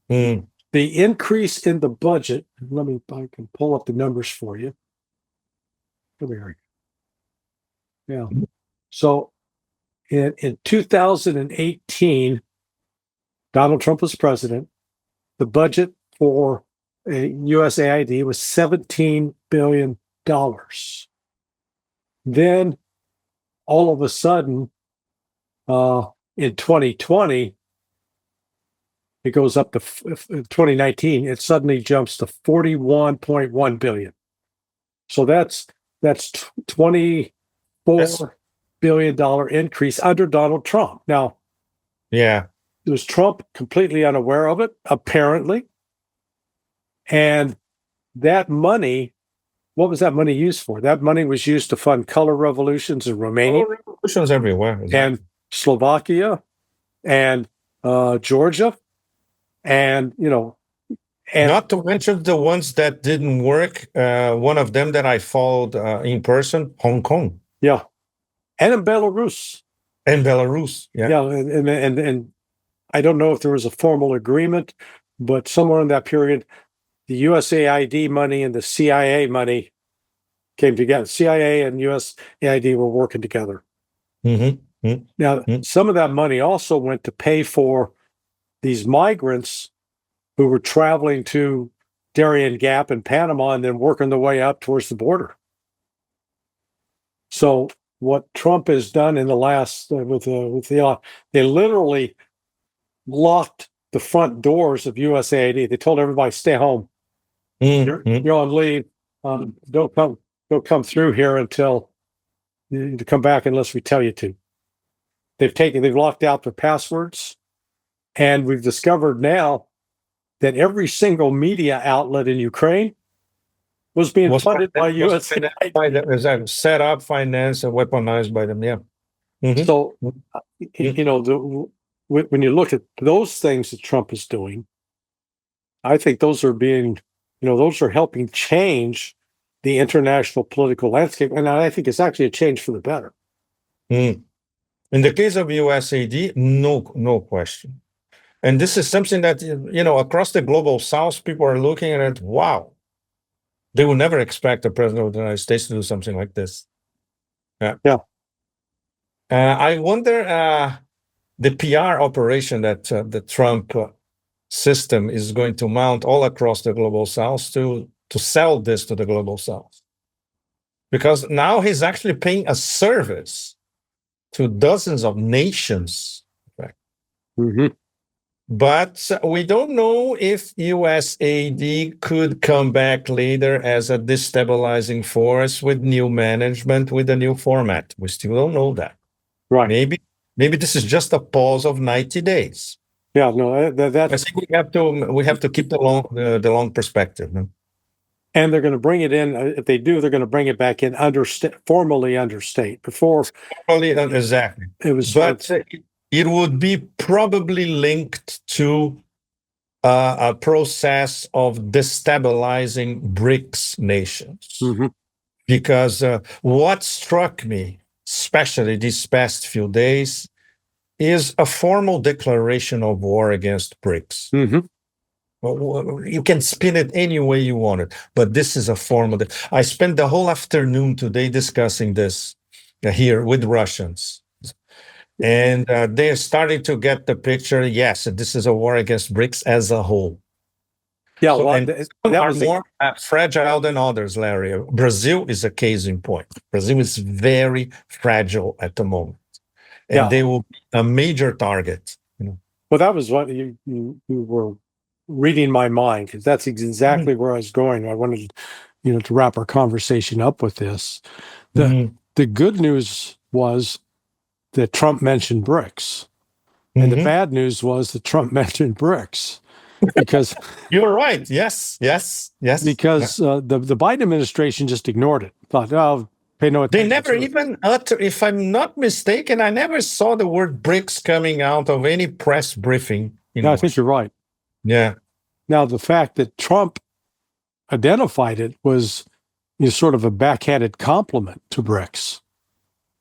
Mm.
The increase in the budget, I can pull up the numbers for you. Come here. Yeah. So in 2018, Donald Trump was president. The budget for USAID was $17 billion. Then all of a sudden, in 2020, it goes up to 2019. It suddenly jumps to $41.1 billion. So that's $24 billion increase under Donald Trump. Now,
Yeah.
was Trump completely unaware of it? Apparently. And that money, what was that money used for? That money was used to fund color revolutions in Romania,
Revolutions everywhere.
and Slovakia, and Georgia, and and
not to mention the ones that didn't work. One of them that I followed in person, Hong Kong.
Yeah, and in Belarus.
And Belarus. Yeah.
Yeah, and I don't know if there was a formal agreement, but somewhere in that period, the USAID money and the CIA money came together. CIA and USAID were working together.
Mm-hmm. Mm-hmm.
Now, some of that money also went to pay for these migrants who were traveling to Darien Gap in Panama and then working their way up towards the border. So what Trump has done in the last they literally locked the front doors of USAID. They told everybody, stay home.
Mm-hmm.
You're on leave. Don't come through here until you come back unless we tell you to. They've locked out their passwords, and we've discovered now that every single media outlet in Ukraine was being funded by USAID.
Set up, financed, and weaponized by them. Yeah. Mm-hmm.
So, when you look at those things that Trump is doing, I think those are those are helping change the international political landscape. And I think it's actually a change for the better.
Mm. In the case of USAID, no question. And this is something that, across the global South, people are looking at it. Wow. They would never expect the president of the United States to do something like this. Yeah.
Yeah.
I wonder the PR operation that the Trump system is going to mount all across the global South to sell this to the global South. Because now he's actually paying a service to dozens of nations.
Mm-hmm.
But we don't know if USAID could come back later as a destabilizing force with new management, with a new format. We still don't know that.
Right.
Maybe this is just a pause of 90 days.
Yeah, no, that's.
I think we have to keep the long perspective. No?
And they're going to bring it in. If they do, they're going to bring it back in formally under state. Before,
exactly.
It was,
but it would be probably linked to a process of destabilizing BRICS nations.
Mm-hmm.
Because what struck me, especially these past few days, is a formal declaration of war against BRICS.
Mm-hmm.
You can spin it any way you want it, but this is a formal. I spent the whole afternoon today discussing this here with Russians. And they're starting to get the picture. Yes, this is a war against BRICS as a whole.
Yeah,
that was more fragile than others, Larry. Brazil is a case in point. Brazil is very fragile at the moment, and they will be a major target.
Well, that was what you were reading my mind, because that's exactly where I was going. I wanted, to wrap our conversation up with this. The good news was that Trump mentioned BRICS, and the bad news was that Trump mentioned BRICS. Because
you're right. Yes.
Because the Biden administration just ignored it. Thought, oh, pay no attention.
They never even uttered, if I'm not mistaken, I never saw the word BRICS coming out of any press briefing.
I think you're right.
Yeah.
Now, the fact that Trump identified it was is sort of a backhanded compliment to BRICS.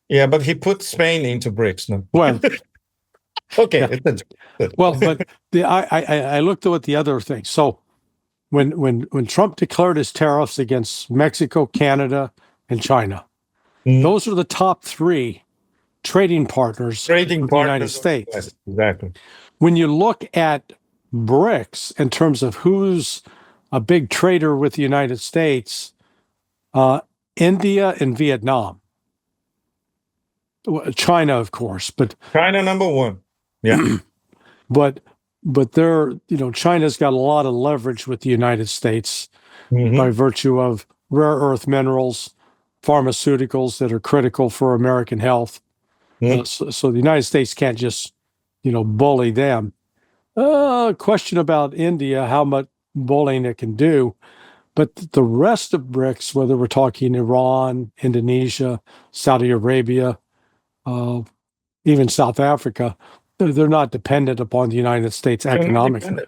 Yeah, but he put Spain into BRICS. No?
Well,
okay.
yeah. Well, but I looked at the other thing. So when Trump declared his tariffs against Mexico, Canada, and China, those are the top three trading partners of the United States.
Yes, exactly.
When you look at BRICS in terms of who's a big trader with the United States, India and Vietnam. China, of course, but
China number one. Yeah.
but they're, China's got a lot of leverage with the United States by virtue of rare earth minerals, pharmaceuticals that are critical for American health. So the United States can't just, bully them. Question about India, how much bullying it can do. But the rest of BRICS, whether we're talking Iran, Indonesia, Saudi Arabia, even South Africa, they're not dependent upon the United States economically.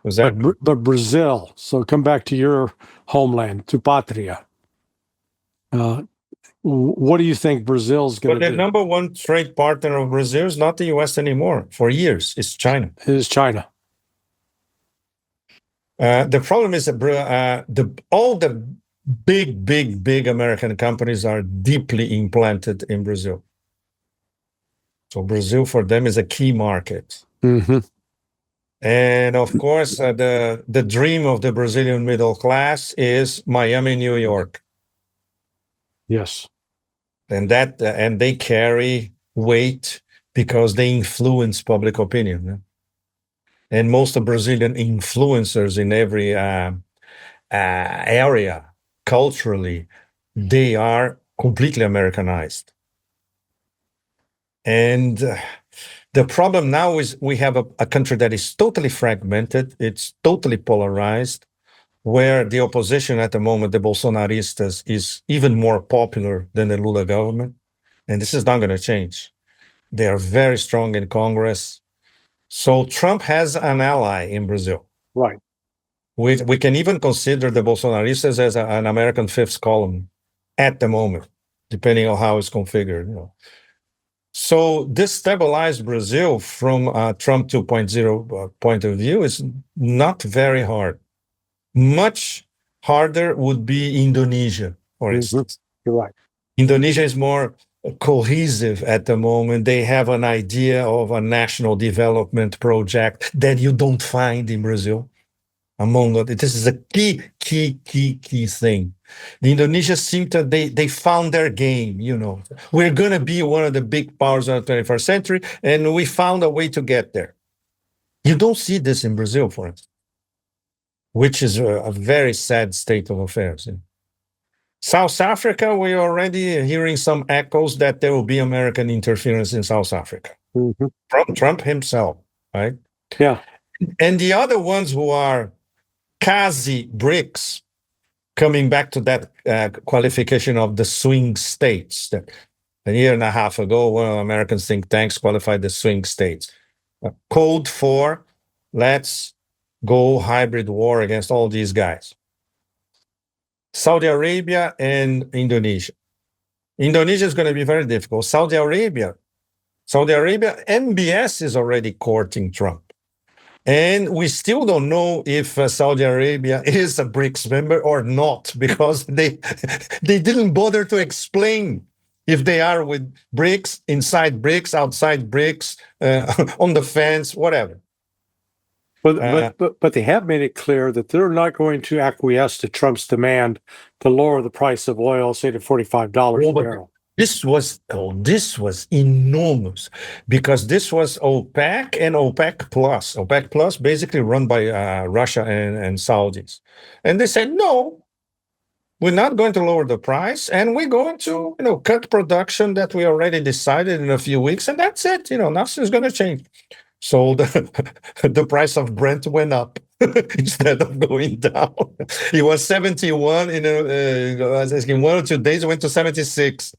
Exactly.
But Brazil, so come back to your homeland, to Patria. What do you think Brazil's going to do?
The number one trade partner of Brazil is not the U.S. anymore. For years, it's China.
It is China.
The problem is that all the big American companies are deeply implanted in Brazil. So Brazil for them is a key market. And of course, the dream of the Brazilian middle class is Miami, New York.
Yes.
And they carry weight because they influence public opinion. And most of Brazilian influencers in every area, culturally, they are completely Americanized. And the problem now is we have a country that is totally fragmented. It's totally polarized, where the opposition at the moment, the Bolsonaristas, is even more popular than the Lula government. And this is not going to change. They are very strong in Congress. So Trump has an ally in Brazil.
Right.
We can even consider the Bolsonaristas as an American fifth column at the moment, depending on how it's configured. So destabilize Brazil from Trump 2.0 point of view is not very hard. Much harder would be Indonesia, for instance.
You're right.
Indonesia is more cohesive at the moment. They have an idea of a national development project that you don't find in Brazil. This is a key thing. The Indonesians seem to, they found their game, We're going to be one of the big powers of the 21st century, and we found a way to get there. You don't see this in Brazil, for instance, which is a very sad state of affairs. South Africa, we're already hearing some echoes that there will be American interference in South Africa from Trump himself, right?
Yeah.
And the other ones who are quasi-BRICS, coming back to that qualification of the swing states, that a year and a half ago, one of American think tanks qualified the swing states. Code for let's go hybrid war against all these guys. Saudi Arabia and Indonesia. Indonesia is going to be very difficult. Saudi Arabia, MBS is already courting Trump. And we still don't know if Saudi Arabia is a BRICS member or not, because they didn't bother to explain if they are with BRICS, inside BRICS, outside BRICS, on the fence, whatever.
But they have made it clear that they're not going to acquiesce to Trump's demand to lower the price of oil, say to $45 a barrel.
This was enormous, because this was OPEC and OPEC Plus. OPEC Plus basically run by Russia and Saudis. And they said, no, we're not going to lower the price, and we're going to cut production that we already decided in a few weeks, and that's it. Nothing's going to change. So the price of Brent went up instead of going down. It was 71 in 1 or 2 days. It went to 76.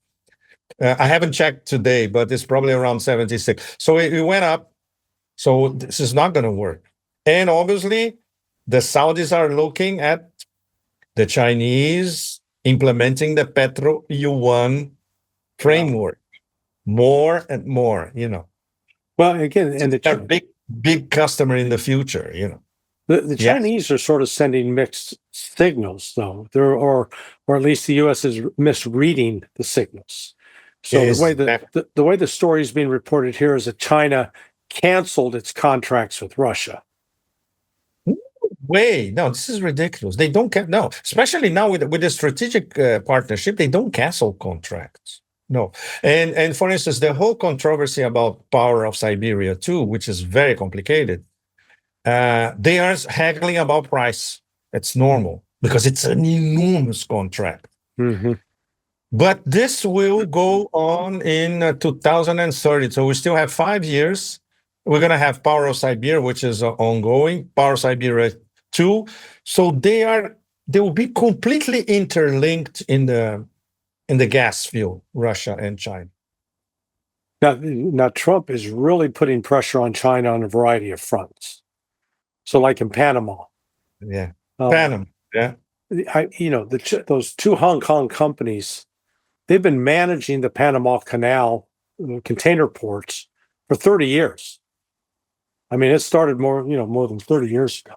I haven't checked today, but it's probably around 76. So it went up. So this is not going to work. And obviously, the Saudis are looking at The Chinese implementing the Petro Yuan framework more and more,
Well, again, and
They're big customer in the future,
the Chinese are sort of sending mixed signals, though. Or at least the U.S. is misreading the signals. So the way the story is being reported here is that China canceled its contracts with Russia.
No, this is ridiculous. They don't no, especially now with the strategic partnership, they don't cancel contracts. No, and for instance, the whole controversy about Power of Siberia too, which is very complicated. They are haggling about price. It's normal because it's an enormous contract.
Mm-hmm.
But this will go on in 2030. So we still have 5 years. We're going to have Power of Siberia, which is ongoing, Power of Siberia 2. So they will be completely interlinked in the gas field, Russia and China.
Now Trump is really putting pressure on China on a variety of fronts. So like in Panama.
Yeah. Panama. Yeah.
Those two Hong Kong companies, they've been managing the Panama Canal container ports for 30 years. I mean, it started more than 30 years ago.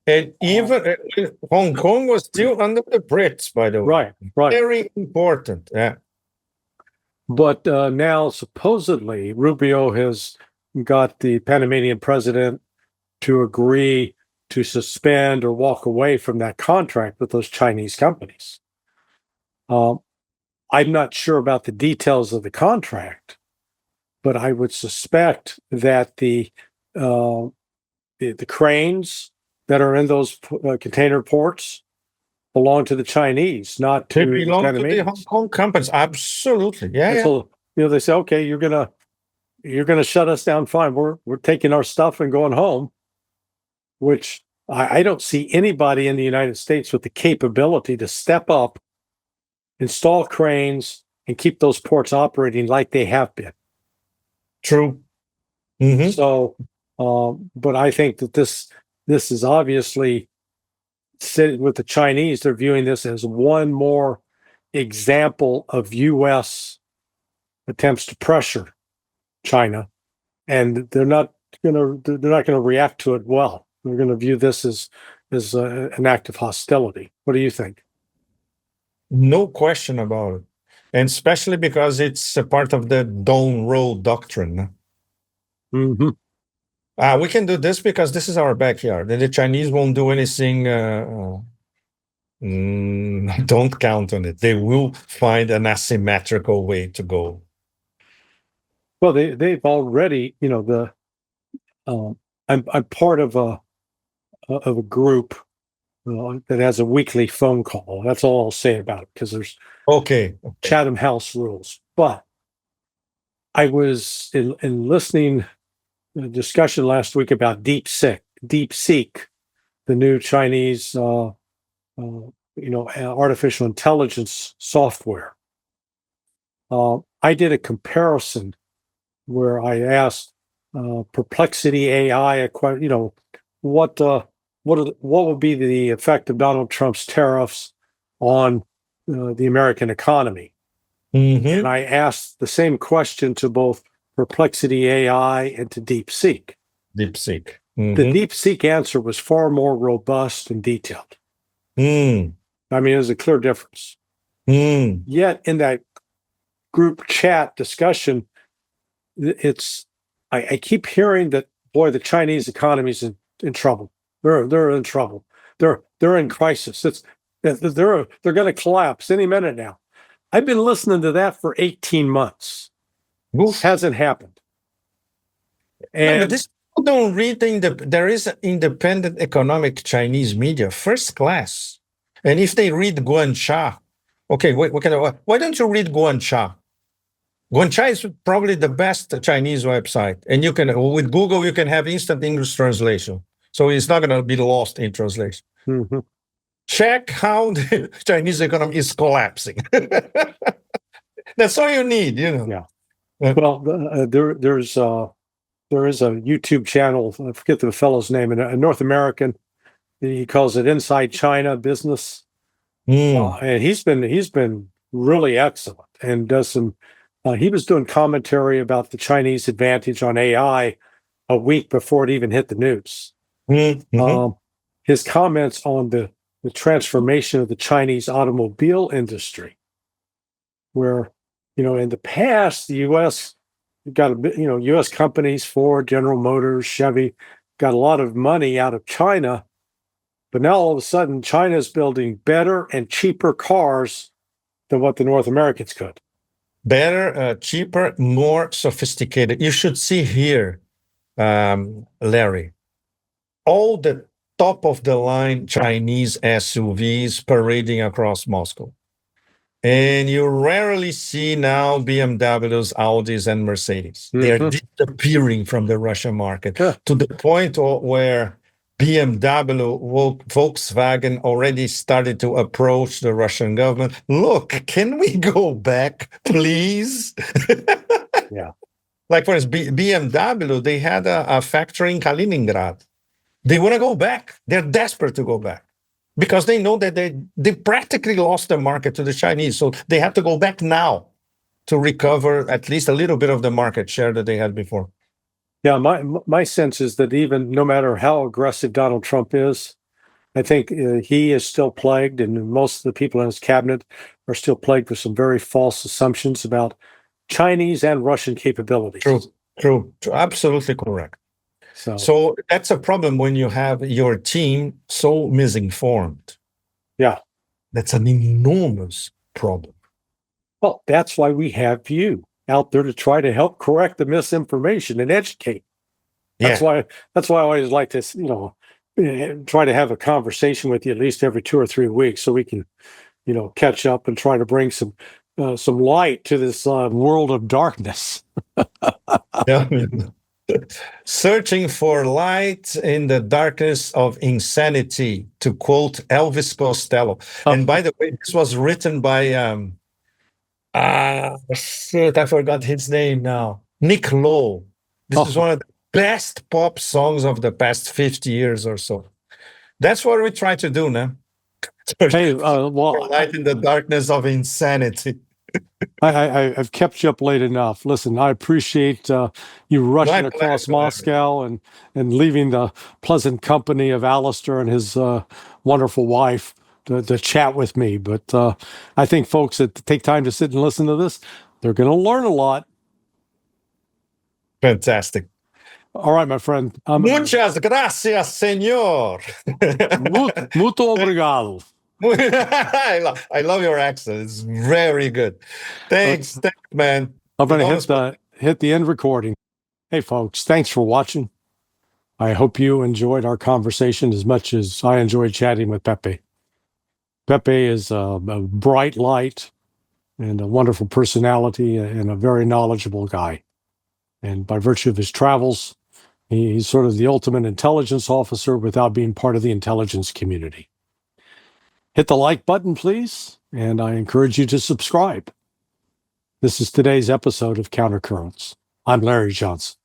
And even Hong Kong was still under the Brits, by the way.
Right.
Very important. Yeah.
But now, supposedly, Rubio has got the Panamanian president to agree to suspend or walk away from that contract with those Chinese companies. I'm not sure about the details of the contract, but I would suspect that the cranes that are in those container ports belong to the Chinese, not to
they belong
the
to the Hong Kong companies. Absolutely, yeah.
So they say, okay, you're gonna shut us down. Fine, we're taking our stuff and going home. Which I don't see anybody in the United States with the capability to step up, install cranes, and keep those ports operating like they have been.
True. Mm-hmm.
So, but I think that this is obviously sitting with the Chinese. They're viewing this as one more example of U.S. attempts to pressure China, and they're not going to react to it well. They're going to view this as an act of hostility. What do you think?
No question about it, and especially because it's a part of the Don't Roll doctrine.
Mm-hmm.
We can do this because this is our backyard, and the Chinese won't do anything. Don't count on it. They will find an asymmetrical way to go.
Well, they've already, I'm part of a group that has a weekly phone call. That's all I'll say about it, because there's Chatham House rules. But I was in listening a discussion last week about DeepSeek, the new Chinese, artificial intelligence software. I did a comparison where I asked Perplexity AI, what would be the effect of Donald Trump's tariffs on the American economy?
Mm-hmm.
And I asked the same question to both Perplexity AI and to DeepSeek.
Mm-hmm.
The DeepSeek answer was far more robust and detailed.
I
mean, there's a clear difference. Yet in that group chat discussion, I keep hearing that, boy, the Chinese economy is in trouble. They're in trouble. They're in crisis. They're going to collapse any minute now. I've been listening to that for 18 months. It hasn't happened. And
but this people don't read there is an independent economic Chinese media, first class. And if they read Guancha, okay, why don't you read Guancha? Guancha is probably the best Chinese website, and with Google you can have instant English translation, so it's not going to be lost in translation.
Mm-hmm.
Check how the Chinese economy is collapsing. That's all you need,
Yeah. Well, there is a YouTube channel. I forget the fellow's name, a North American. He calls it Inside China Business. And he's been really excellent and does some. He was doing commentary about the Chinese advantage on AI a week before it even hit the news. His comments on the transformation of the Chinese automobile industry, where, in the past, the U.S. got U.S. companies, Ford, General Motors, Chevy, got a lot of money out of China. But now all of a sudden, China is building better and cheaper cars than what the North Americans could.
Better, cheaper, more sophisticated. You should see here, Larry, all the top of the line Chinese SUVs parading across Moscow. And you rarely see now BMWs, Audis, and Mercedes. They're disappearing from the Russian market to the point where BMW, Volkswagen already started to approach the Russian government. Look, can we go back, please?
Yeah.
Like, for instance, BMW, they had a factory in Kaliningrad. They want to go back. They're desperate to go back because they know that they practically lost the market to the Chinese. So they have to go back now to recover at least a little bit of the market share that they had before.
Yeah, my sense is that even no matter how aggressive Donald Trump is, I think he is still plagued, and most of the people in his cabinet are still plagued with some very false assumptions about Chinese and Russian capabilities.
True. Absolutely correct. So that's a problem when you have your team so misinformed.
Yeah.
That's an enormous problem.
Well, that's why we have you out there to try to help correct the misinformation and educate. That's why I always like to, try to have a conversation with you at least every 2 or 3 weeks so we can, catch up and try to bring some light to this world of darkness.
Yeah. Searching for light in the darkness of insanity, to quote Elvis Costello. And by the way, this was written by I forgot his name now. Nick Lowe. This is one of the best pop songs of the past 50 years or so. That's what we try to do now.
Hey,
light in the darkness of insanity.
I've kept you up late enough. Listen, I appreciate you rushing across Moscow and leaving the pleasant company of Alistair and his wonderful wife to chat with me. But I think folks that take time to sit and listen to this, they're going to learn a lot.
Fantastic.
All right, my friend.
Muchas gracias, señor.
Muito obrigado.
I love your accent. It's very good. Thanks, man.
I'm going to hit the end recording. Hey, folks, thanks for watching. I hope you enjoyed our conversation as much as I enjoyed chatting with Pepe. Pepe is a bright light and a wonderful personality and a very knowledgeable guy. And by virtue of his travels, he's sort of the ultimate intelligence officer without being part of the intelligence community. Hit the like button, please, and I encourage you to subscribe. This is today's episode of Countercurrents. I'm Larry Johnson.